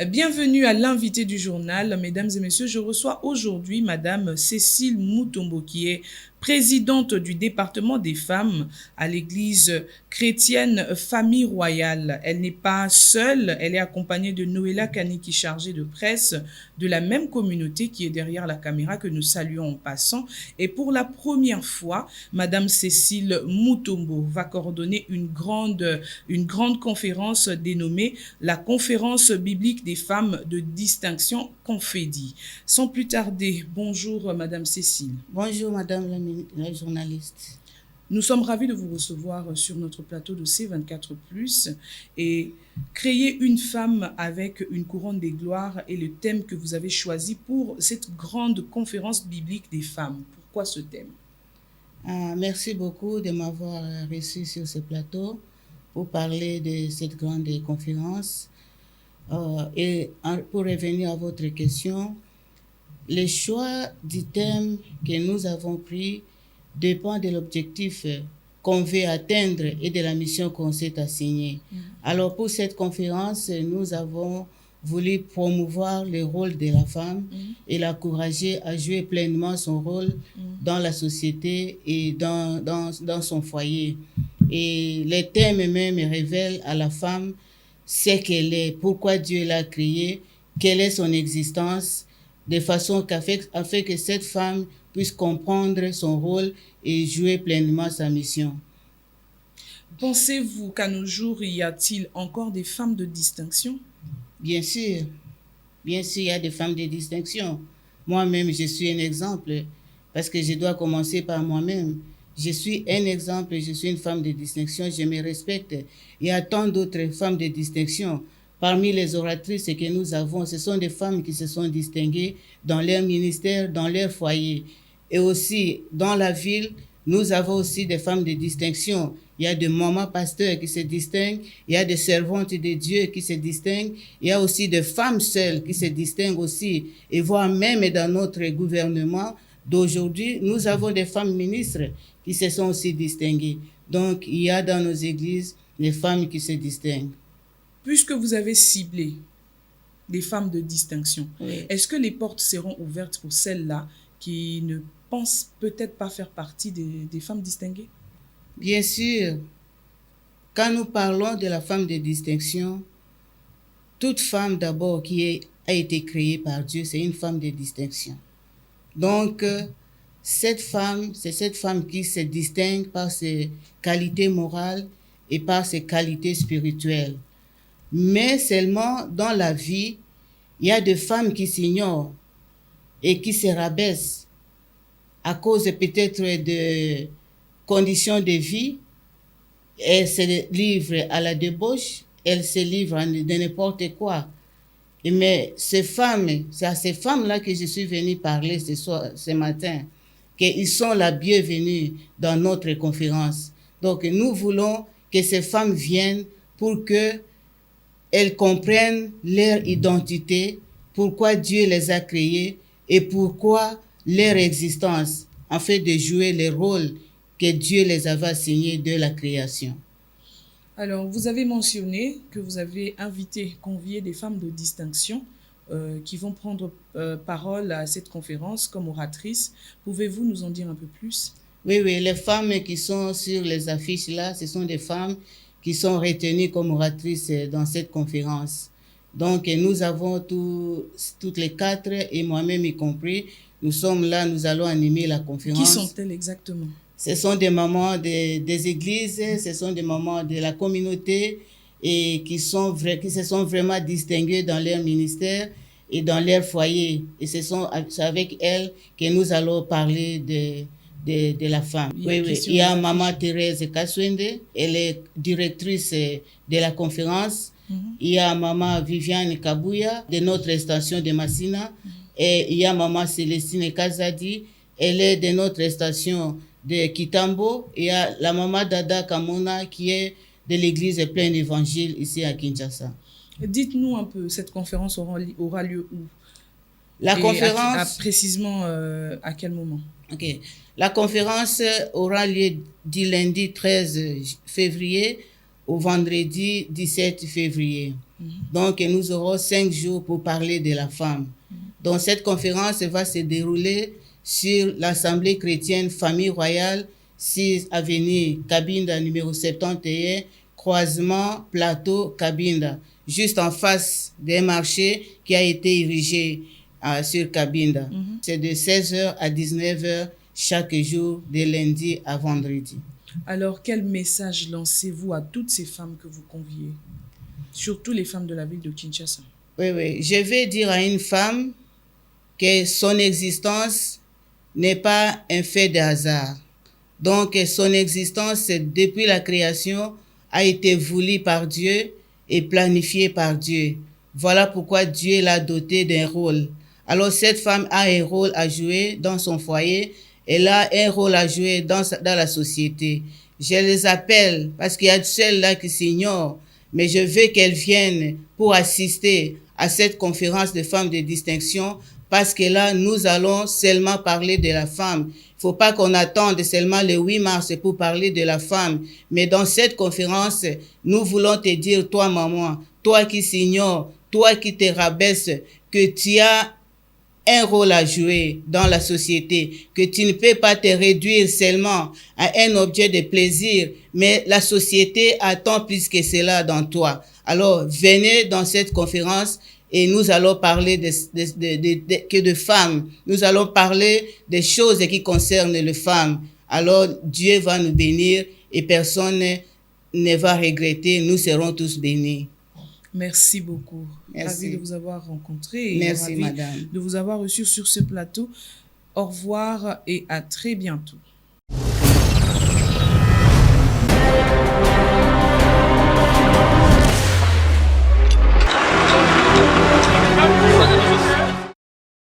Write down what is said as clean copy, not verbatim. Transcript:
Bienvenue à l'invité du journal. Mesdames et messieurs, je reçois aujourd'hui Madame Cécile Moutombo, qui est présidente du département des femmes à l'église chrétienne Famille Royale. Elle n'est pas seule, elle est accompagnée de Noëlla Kaniki, chargée de presse de la même communauté qui est derrière la caméra, que nous saluons en passant. Et pour la première fois, Madame Cécile Moutombo va coordonner une grande conférence dénommée la conférence biblique des femmes de distinction Confédi. Sans plus tarder, bonjour Madame Cécile. Bonjour Madame la journaliste. Nous sommes ravis de vous recevoir sur notre plateau de C24+, et créer une femme avec une couronne des gloires est le thème que vous avez choisi pour cette grande conférence biblique des femmes. Pourquoi ce thème? Merci beaucoup de m'avoir reçu sur ce plateau pour parler de cette grande conférence. Et pour revenir à votre question, le choix du thème que nous avons pris dépend de l'objectif qu'on veut atteindre et de la mission qu'on s'est assignée. Alors pour cette conférence, nous avons voulu promouvoir le rôle de la femme et l'encourager à jouer pleinement son rôle dans la société et dans son foyer. Et le thème même révèle à la femme ce qu'elle est, pourquoi Dieu l'a créée, quelle est son existence, de façon afin que cette femme puisse comprendre son rôle et jouer pleinement sa mission. Pensez-vous qu'à nos jours, y a-t-il encore des femmes de distinction? Bien sûr, il y a des femmes de distinction. Moi-même, je suis un exemple, parce que je dois commencer par moi-même. Je suis un exemple, je suis une femme de distinction, je me respecte. Il y a tant d'autres femmes de distinction. Parmi les oratrices que nous avons, ce sont des femmes qui se sont distinguées dans leur ministère, dans leur foyer. Et aussi, dans la ville, nous avons aussi des femmes de distinction. Il y a des mamans pasteurs qui se distinguent, il y a des servantes de Dieu qui se distinguent, il y a aussi des femmes seules qui se distinguent aussi. Et voire même dans notre gouvernement d'aujourd'hui, nous avons des femmes ministres qui se sont aussi distinguées. Donc, il y a dans nos églises des femmes qui se distinguent. Puisque vous avez ciblé des femmes de distinction, Oui. est-ce que les portes seront ouvertes pour celles-là qui ne pensent peut-être pas faire partie des femmes distinguées? Bien sûr, quand nous parlons de la femme de distinction, toute femme d'abord a été créée par Dieu, c'est une femme de distinction. Donc, c'est cette femme qui se distingue par ses qualités morales et par ses qualités spirituelles. Mais seulement dans la vie, il y a des femmes qui s'ignorent et qui se rabaissent à cause peut-être de conditions de vie. Elles se livrent à la débauche, elles se livrent à de n'importe quoi. Mais c'est à ces femmes-là que je suis venue parler ce matin, qu'ils sont la bienvenue dans notre conférence. Donc nous voulons que ces femmes viennent pour qu'elles comprennent leur identité, pourquoi Dieu les a créées et pourquoi leur existence, en fait de jouer le rôle que Dieu les avait assignés de la création. Alors, vous avez mentionné que vous avez convié des femmes de distinction qui vont prendre parole à cette conférence comme oratrices. Pouvez-vous nous en dire un peu plus? Oui, les femmes qui sont sur les affiches là, ce sont des femmes qui sont retenues comme oratrices dans cette conférence. Donc, nous avons toutes les quatre, et moi-même y compris, nous sommes là, nous allons animer la conférence. Qui sont-elles exactement? Ce sont des mamans des églises, ce sont des mamans de la communauté et qui se sont vraiment distinguées dans leur ministère et dans leur foyer. Et c'est avec elles que nous allons parler de la femme. Oui. Il y a Maman Thérèse Kaswende, elle est directrice de la conférence. Il y a Maman Viviane Kabouya de notre station de Massina. Et il y a Maman Célestine Kazadi, elle est de notre station de Kitambo. Il y a la Maman Dada Kamona qui est de l'église Plein Évangile ici à Kinshasa. Dites-nous un peu, cette conférence aura lieu où? La conférence... précisément à quel moment? Ok. La conférence aura lieu du lundi 13 février au vendredi 17 février. Donc, nous aurons 5 jours pour parler de la femme. Donc, cette conférence va se dérouler sur l'Assemblée chrétienne Famille Royale, 6 avenue Cabinda, numéro 71, croisement Plateau Cabinda, juste en face d'un marché qui a été érigé sur Cabinda. C'est de 16h à 19h chaque jour, de lundi à vendredi. Alors, quel message lancez-vous à toutes ces femmes que vous conviez, surtout les femmes de la ville de Kinshasa? Oui. Je vais dire à une femme que son existence n'est pas un fait de hasard. Donc, son existence, depuis la création, a été voulue par Dieu et planifiée par Dieu. Voilà pourquoi Dieu l'a dotée d'un rôle. Alors, cette femme a un rôle à jouer dans son foyer. Elle a un rôle à jouer dans la société. Je les appelle parce qu'il y a celles-là qui s'ignorent, mais je veux qu'elles viennent pour assister à cette conférence de femmes de distinction, parce que là, nous allons seulement parler de la femme. Il ne faut pas qu'on attende seulement le 8 mars pour parler de la femme, mais dans cette conférence, nous voulons te dire, toi maman, toi qui s'ignores, toi qui te rabaisses, que tu as un rôle à jouer dans la société, que tu ne peux pas te réduire seulement à un objet de plaisir, mais la société attend plus que cela dans toi. Alors, venez dans cette conférence et nous allons parler que de femmes. Nous allons parler des choses qui concernent les femmes. Alors, Dieu va nous bénir et personne ne va regretter. Nous serons tous bénis. Merci beaucoup. Merci. Ravi de vous avoir rencontré. Et Merci, ravi madame. de vous avoir reçu sur ce plateau. Au revoir et à très bientôt.